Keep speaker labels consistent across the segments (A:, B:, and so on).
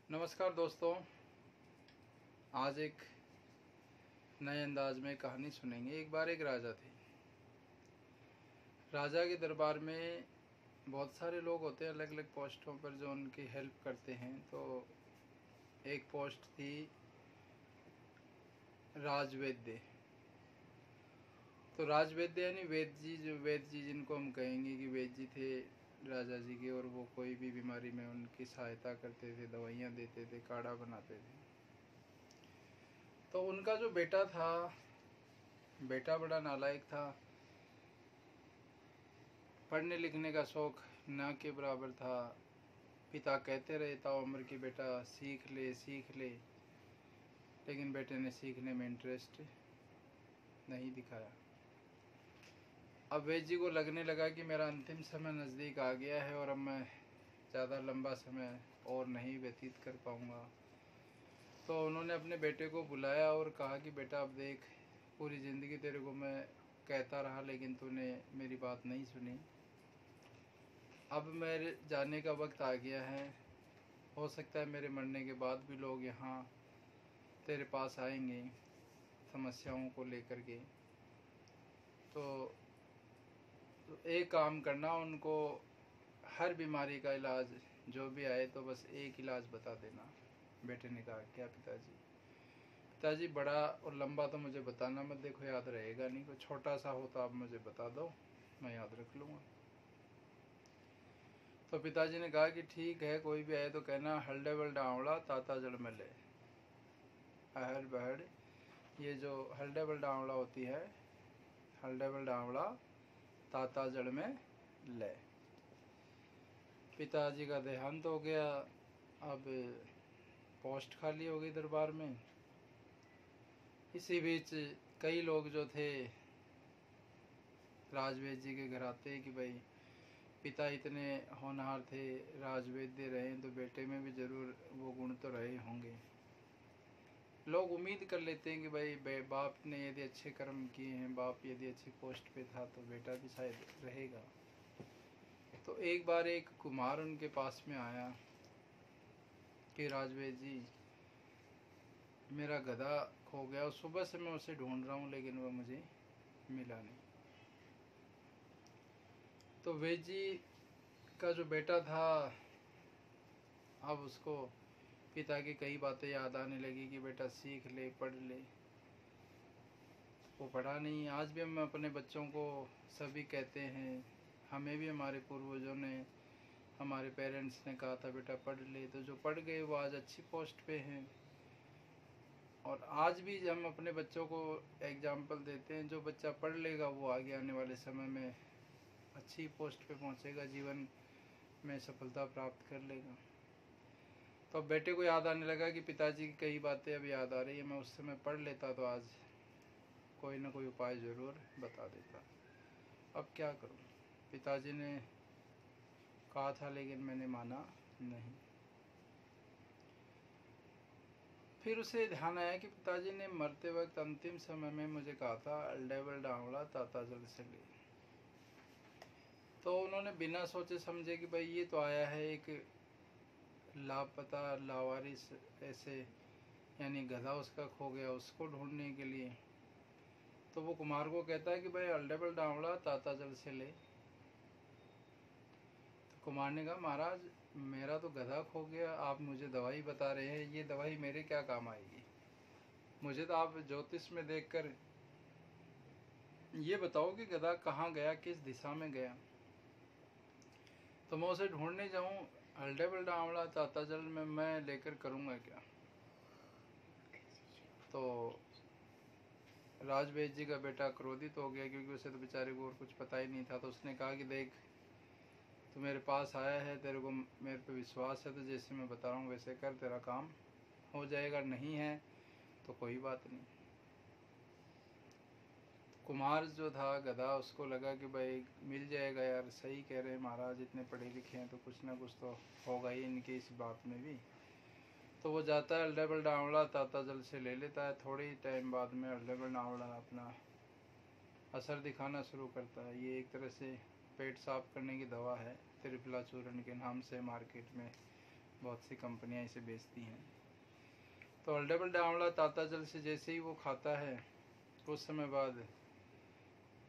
A: नमस्कार दोस्तों, आज एक नए अंदाज में कहानी सुनेंगे। एक बार एक राजा थे। राजा के दरबार में बहुत सारे लोग होते हैं अलग अलग पोस्टों पर जो उनकी हेल्प करते हैं। तो एक पोस्ट थी राजवैद्य। तो राजवैद्य यानी वेद जी, जो वेद जी जिनको हम कहेंगे कि वेद जी थे राजा जी के, और वो कोई भी बीमारी में उनकी सहायता करते थे, दवाइयाँ देते थे, काढ़ा बनाते थे। तो उनका जो बेटा था, बेटा बड़ा नालायक था। पढ़ने लिखने का शौक ना के बराबर था। पिता कहते रहे ताउम्र कि बेटा सीख ले सीख ले, लेकिन बेटे ने सीखने में इंटरेस्ट नहीं दिखाया। अब वैद्य जी को लगने लगा कि मेरा अंतिम समय नज़दीक आ गया है और अब मैं ज़्यादा लंबा समय और नहीं व्यतीत कर पाऊँगा। तो उन्होंने अपने बेटे को बुलाया और कहा कि बेटा अब देख, पूरी ज़िंदगी तेरे को मैं कहता रहा लेकिन तूने मेरी बात नहीं सुनी। अब मेरे जाने का वक्त आ गया है। हो सकता है मेरे मरने के बाद भी लोग यहाँ तेरे पास आएंगे समस्याओं को लेकर के। तो एक काम करना, उनको हर बीमारी का इलाज जो भी आए तो बस एक इलाज बता देना। बेटे ने कहा क्या पिताजी? पिताजी बड़ा और लंबा तो मुझे बताना मत, देखो याद रहेगा नहीं। कोई छोटा सा हो तो आप मुझे बता दो, मैं याद रख लूँगा। तो पिताजी ने कहा कि ठीक है, कोई भी आए तो कहना हल्डे बल्डा आंवला ताता जड़ में ले। अहड़ बहड़, ये जो हल्डे बल्डा आंवला होती है, हल्डे बल्डा आंवला ताता जड़ में ले। पिताजी का देहांत हो गया। अब पोस्ट खाली हो गई दरबार में। इसी बीच कई लोग जो थे राजवैद्य जी के घर आते कि भाई पिता इतने होनहार थे, राजवैद्य रहे, तो बेटे में भी जरूर वो गुण तो रहे होंगे। लोग उम्मीद कर लेते हैं कि भाई बाप ने यदि अच्छे कर्म किए हैं, बाप यदि अच्छी पोस्ट पे था तो बेटा भी शायद रहेगा। तो एक बार एक कुमार उनके पास में आया कि राजवैद्य जी, मेरा गधा खो गया और सुबह से मैं उसे ढूंढ रहा हूँ लेकिन वह मुझे मिला नहीं। तो वैद्य जी का जो बेटा था, अब उसको पिता की कई बातें याद आने लगी कि बेटा सीख ले, पढ़ ले। वो पढ़ा नहीं। आज भी हम अपने बच्चों को सभी कहते हैं, हमें भी हमारे पूर्वजों ने, हमारे पेरेंट्स ने कहा था बेटा पढ़ ले, तो जो पढ़ गए वो आज अच्छी पोस्ट पे हैं। और आज भी हम अपने बच्चों को एग्जाम्पल देते हैं, जो बच्चा पढ़ लेगा वो आगे आने वाले समय में अच्छी पोस्ट पे पहुंचेगा, जीवन में सफलता प्राप्त कर लेगा। तो बेटे को याद आने लगा कि पिताजी की कई बातें अब याद आ रही है, मैं उस समय पढ़ लेता तो आज कोई ना कोई उपाय ज़रूर बता देता। अब क्या करूं? पिताजी ने कहा था लेकिन मैंने माना नहीं। फिर उसे ध्यान आया कि पिताजी ने मरते वक्त अंतिम समय में मुझे कहा था अल्डेबल डांवला ताता जल से ले। तो उन्होंने बिना सोचे समझे कि भाई ये तो आया है एक लापता लावारिस, ऐसे यानी गधा उसका खो गया, उसको ढूंढने के लिए। तो वो कुमार को कहता है कि भाई अल्डेबल डांवला ताता जल से ले। तो कुमार ने कहा महाराज, मेरा तो गधा खो गया, आप मुझे दवाई बता रहे हैं, ये दवाई मेरे क्या काम आएगी? मुझे तो आप ज्योतिष में देखकर ये बताओ कि गधा कहाँ गया, किस दिशा में गया, तो मैं उसे ढूंढने जाऊं हल्डे बल्डा आंवला ताता जल में मैं लेकर करूंगा क्या? तो राजवैद्य जी का बेटा क्रोधित हो गया, क्योंकि उसे तो बेचारे को और कुछ पता ही नहीं था। तो उसने कहा कि देख, तू मेरे पास आया है, तेरे को मेरे पे विश्वास है, तो जैसे मैं बता रहा हूँ वैसे कर, तेरा काम हो जाएगा। नहीं है तो कोई बात नहीं। कुमार जो था गधा, उसको लगा कि भाई मिल जाएगा यार, सही कह रहे हैं महाराज, इतने पढ़े लिखे हैं तो कुछ ना कुछ तो होगा ही इनकी इस बात में भी। तो वो जाता है अल्डेबल डांवला ताता जल से ले लेता है। थोड़े ही टाइम बाद में अल्डेबल डांवला अपना असर दिखाना शुरू करता है। ये एक तरह से पेट साफ करने की दवा है, त्रिफला चूर्ण के नाम से मार्केट में बहुत सी कंपनियां इसे बेचती हैं। तो अल्डेबल्ड आंवला ताता जल से जैसे ही वो खाता है कुछ समय बाद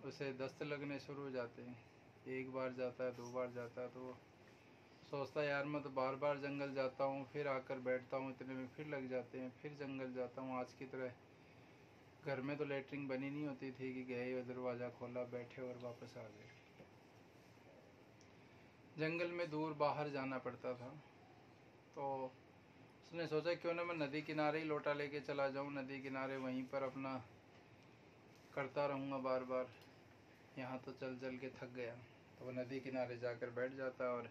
A: उसे दस्त लगने शुरू हो जाते हैं। एक बार जाता है, 2 बार जाता है, तो वो सोचता है यार मैं तो बार बार जंगल जाता हूँ, फिर आकर बैठता हूँ, इतने में फिर लग जाते हैं, फिर जंगल जाता हूँ। आज की तरह घर में तो लेटरिन बनी नहीं होती थी कि गए, दरवाज़ा खोला, बैठे और वापस आ गए। जंगल में दूर बाहर जाना पड़ता था। तो उसने सोचा क्यों ना मैं नदी किनारे ही लोटा लेके चला जाऊँ, नदी किनारे वहीं पर अपना करता रहूँगा बार बार, यहाँ तो चल चल के थक गया। तो वो नदी किनारे जाकर बैठ जाता है और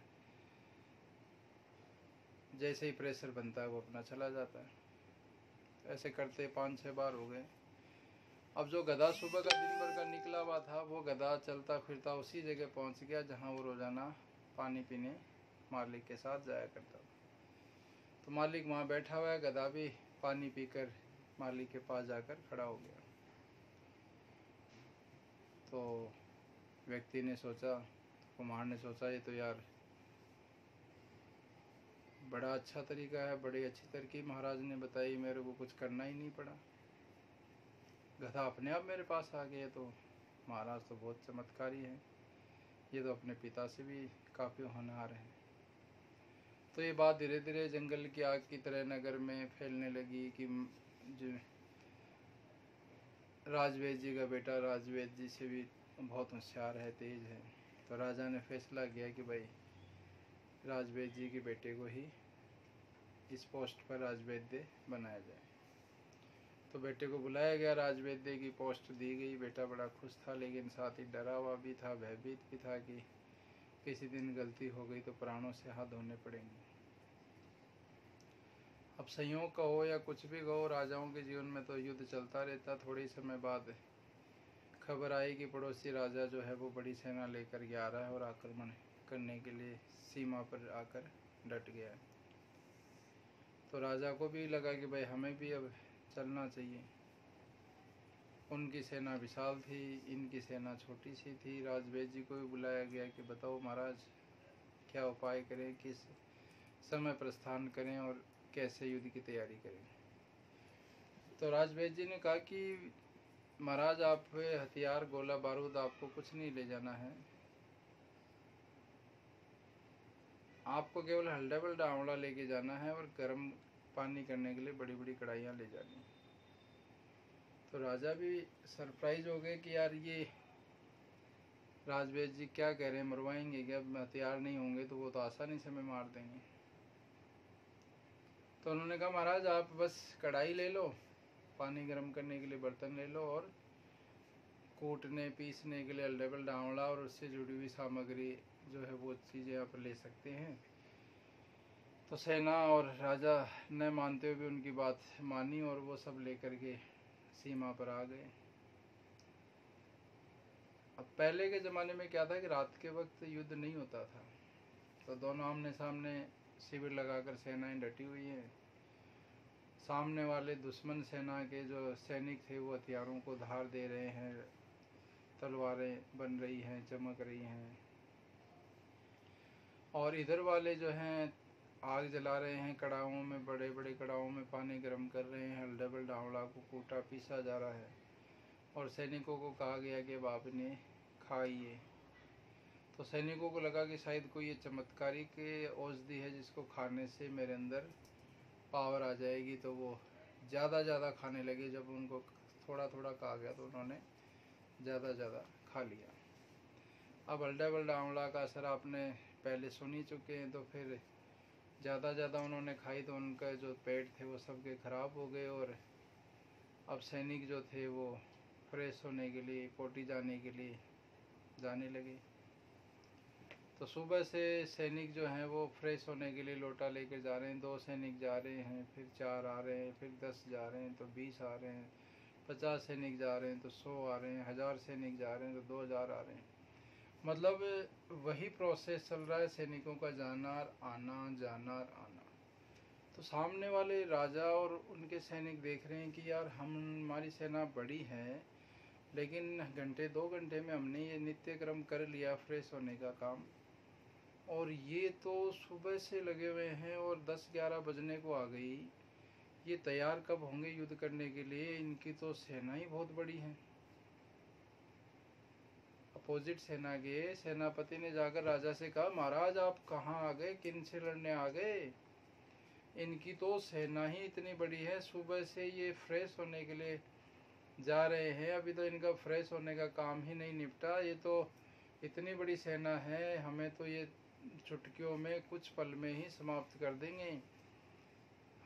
A: जैसे ही प्रेशर बनता है वो अपना चला जाता है। ऐसे करते 5-6 बार हो गए। अब जो गधा सुबह का दिन भर का निकला हुआ था वो गधा चलता फिरता उसी जगह पहुंच गया जहां वो रोज़ाना पानी पीने मालिक के साथ जाया करता था। तो मालिक वहां बैठा हुआ है, गधा भी पानी पीकर मालिक के पास जाकर खड़ा हो गया। तो व्यक्ति ने सोचा, कुम्हार ने सोचा ये तो यार बड़ा अच्छा तरीका है, बड़ी अच्छी तरकीब महाराज ने बताई, मेरे को कुछ करना ही नहीं पड़ा, गधा अपने आप मेरे पास आ गया। तो महाराज तो बहुत चमत्कारी हैं, ये तो अपने पिता से भी काफ़ी होनहार हैं। तो ये बात धीरे धीरे जंगल की आग की तरह नगर में फैलने लगी कि जो राजवेद जी का बेटा राजवेद जी से भी बहुत होशियार है, तेज है। तो राजा ने फैसला किया कि भाई राजवेद जी के बेटे को ही इस पोस्ट पर राजवैद्य बनाया जाए। तो बेटे को बुलाया गया, राजवैद्य की पोस्ट दी गई। बेटा बड़ा खुश था, लेकिन साथ ही डरा हुआ भी था, भयभीत भी था कि किसी दिन गलती हो गई तो प्राणों से हाथ धोने पड़ेंगे। अब संयोग का हो या कुछ भी कहो, राजाओं के जीवन में तो युद्ध चलता रहता। थोड़े समय बाद खबर आई कि पड़ोसी राजा जो है वो बड़ी सेना लेकर के आ रहा है और आक्रमण करने के लिए सीमा पर आकर डट गया। तो राजा को भी लगा कि भाई हमें भी अब चलना चाहिए। उनकी सेना विशाल थी, इनकी सेना छोटी सी थी। राजवेद जी को भी बुलाया गया कि बताओ महाराज क्या उपाय करें, किस समय प्रस्थान करें और कैसे युद्ध की तैयारी करें। तो राजवेद जी ने कहा कि महाराज आप हथियार, गोला बारूद आपको कुछ नहीं ले जाना है, आपको केवल हल्दा आंवला लेके जाना है और गर्म पानी करने के लिए बड़ी बड़ी कढ़ाइयाँ ले जानी। तो राजा भी सरप्राइज हो गए कि यार ये राजवेद जी क्या कह रहे हैं, मरवाएंगे क्या, हथियार नहीं होंगे तो वो तो आसानी से हमें मार देंगे। तो उन्होंने कहा महाराज आप बस कढ़ाई ले लो, पानी गर्म करने के लिए बर्तन ले लो और कूटने पीसने के लिए अल्डेबल्ड आंवला और उससे जुड़ी हुई सामग्री जो है वो चीज़ें आप ले सकते हैं। तो सेना और राजा न मानते हुए भी उनकी बात मानी और वो सब लेकर के सीमा पर आ गए। अब पहले के ज़माने में क्या था कि रात के वक्त युद्ध नहीं होता था, तो दोनों आमने सामने शिविर लगाकर सेनाएं डटी हुई हैं। सामने वाले दुश्मन सेना के जो सैनिक थे वो हथियारों को धार दे रहे हैं, तलवारें बन रही हैं, चमक रही हैं, और इधर वाले जो हैं आग जला रहे हैं, कड़ाहों में, बड़े बड़े कड़ाहों में पानी गर्म कर रहे हैं, हल्दा आंवला को कूटा पीसा जा रहा है और सैनिकों को कहा गया कि अब आपने खाइए। तो सैनिकों को लगा कि शायद कोई ये चमत्कारिक औषधि है जिसको खाने से मेरे अंदर पावर आ जाएगी, तो वो ज़्यादा खाने लगे। जब उनको थोड़ा थोड़ा कहा गया तो उन्होंने ज़्यादा खा लिया। अब हल्दा आंवला का असर आपने पहले सुन ही चुके हैं, तो फिर ज़्यादा उन्होंने खाई तो उनका जो पेट थे वो सबके ख़राब हो गए और अब सैनिक जो थे वो फ्रेश होने के लिए, पोटी जाने के लिए जाने लगे। तो सुबह से सैनिक जो हैं वो फ्रेश होने के लिए लोटा लेकर जा रहे हैं। 2 सैनिक जा रहे हैं, फिर 4 आ रहे हैं, फिर 10 जा रहे हैं, तो 20 आ रहे हैं, 50 सैनिक जा रहे हैं तो 100 आ रहे हैं, 1000 सैनिक जा रहे हैं तो 2000 आ रहे हैं। मतलब वही प्रोसेस चल रहा है, सैनिकों का जाना आना, जाना आना। तो सामने वाले राजा और उनके सैनिक देख रहे हैं कि यार हमारी सेना बड़ी है, लेकिन घंटे 2 घंटे में हमने ये नित्य क्रम कर लिया फ्रेश होने का काम, और ये तो सुबह से लगे हुए हैं और 10-11 बजने को आ गई। ये तैयार कब होंगे युद्ध करने के लिए? इनकी तो सेना ही बहुत बड़ी है। अपोजिट सेना के सेनापति ने जाकर राजा से कहा, महाराज आप कहाँ आ गए, किन से लड़ने आ गए? इनकी तो सेना ही इतनी बड़ी है, सुबह से ये फ्रेश होने के लिए जा रहे हैं, अभी तो इनका फ्रेश होने का काम ही नहीं निपटा। ये तो इतनी बड़ी सेना है, हमें तो ये चुटकियों में कुछ पल में ही समाप्त कर देंगे।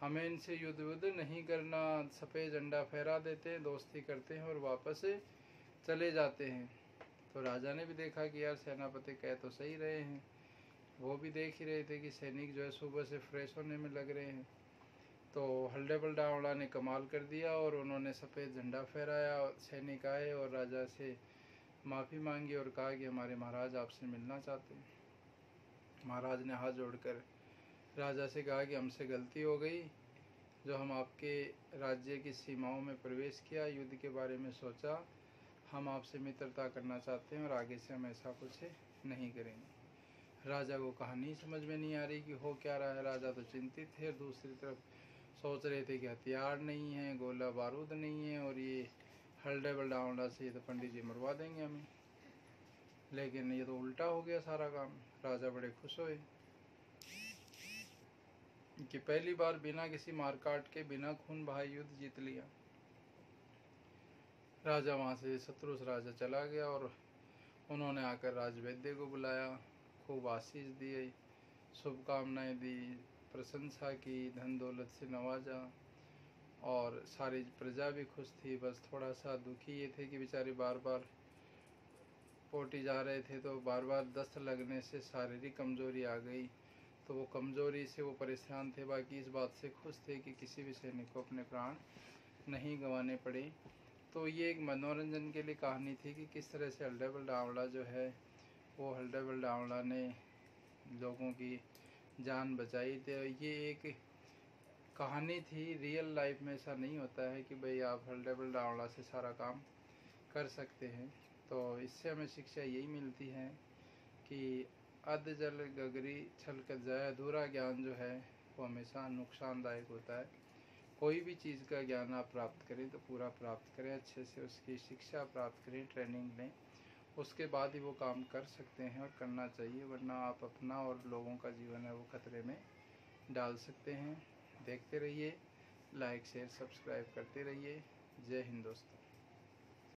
A: हमें इनसे युद्ध नहीं करना। सफ़ेद झंडा फहरा देते हैं, दोस्ती करते हैं और वापस चले जाते हैं। तो राजा ने भी देखा कि यार सेनापति कह तो सही रहे हैं। वो भी देख ही रहे थे कि सैनिक जो है सुबह से फ्रेश होने में लग रहे हैं। तो हल्डे बल्डावड़ा ने कमाल कर दिया और उन्होंने सफ़ेद झंडा फहराया। सैनिक आए और राजा से माफ़ी मांगी और कहा कि हमारे महाराज आपसे मिलना चाहते हैं। महाराज ने हाथ जोड़कर राजा से कहा कि हमसे गलती हो गई, जो हम आपके राज्य की सीमाओं में प्रवेश किया, युद्ध के बारे में सोचा। हम आपसे मित्रता करना चाहते हैं और आगे से हम ऐसा कुछ नहीं करेंगे। राजा को कहानी समझ में नहीं आ रही कि हो क्या रहा है। राजा तो चिंतित थे, दूसरी तरफ सोच रहे थे कि हथियार नहीं है, गोला बारूद नहीं है और ये हल्डे बल्डावड़ा से तो पंडित जी मरवा देंगे हमें। लेकिन ये तो उल्टा हो गया सारा काम। राजा बड़े खुश हुए कि पहली बार बिना किसी मारकाट के, बिना खून बहाए युद्ध जीत लिया। राजा वहाँ से शत्रुस राजा चला गया और उन्होंने आकर राजवैद्य को बुलाया, खूब आशीष दिए, शुभकामनाएं दी, प्रशंसा की, धन दौलत से नवाजा और सारी प्रजा भी खुश थी। बस थोड़ा सा दुखी ये थे कि बेचारे बार बार पोटी जा रहे थे तो बार बार दस्त लगने से शारीरिक कमजोरी आ गई, तो वो कमजोरी से वो परेशान थे। बाकी इस बात से खुश थे कि किसी भी सैनिक को अपने प्राण नहीं गंवाने पड़े। तो ये एक मनोरंजन के लिए कहानी थी कि किस तरह से हल्डे बल्डावड़ा जो है वो हल्डे बल्डावड़ा ने लोगों की जान बचाई। तो ये एक कहानी थी, रियल लाइफ में ऐसा नहीं होता है कि भाई आप हल्डे बल्डावड़ा से सारा काम कर सकते हैं। तो इससे हमें शिक्षा यही मिलती है कि अध जल गगरी छलकत जाए, अधूरा ज्ञान जो है वो हमेशा नुकसानदायक होता है। कोई भी चीज़ का ज्ञान आप प्राप्त करें तो पूरा प्राप्त करें, अच्छे से उसकी शिक्षा प्राप्त करें, ट्रेनिंग लें, उसके बाद ही वो काम कर सकते हैं और करना चाहिए, वरना आप अपना और लोगों का जीवन है वो खतरे में डाल सकते हैं। देखते रहिए, लाइक शेयर सब्सक्राइब करते रहिए। जय हिंद दोस्तों।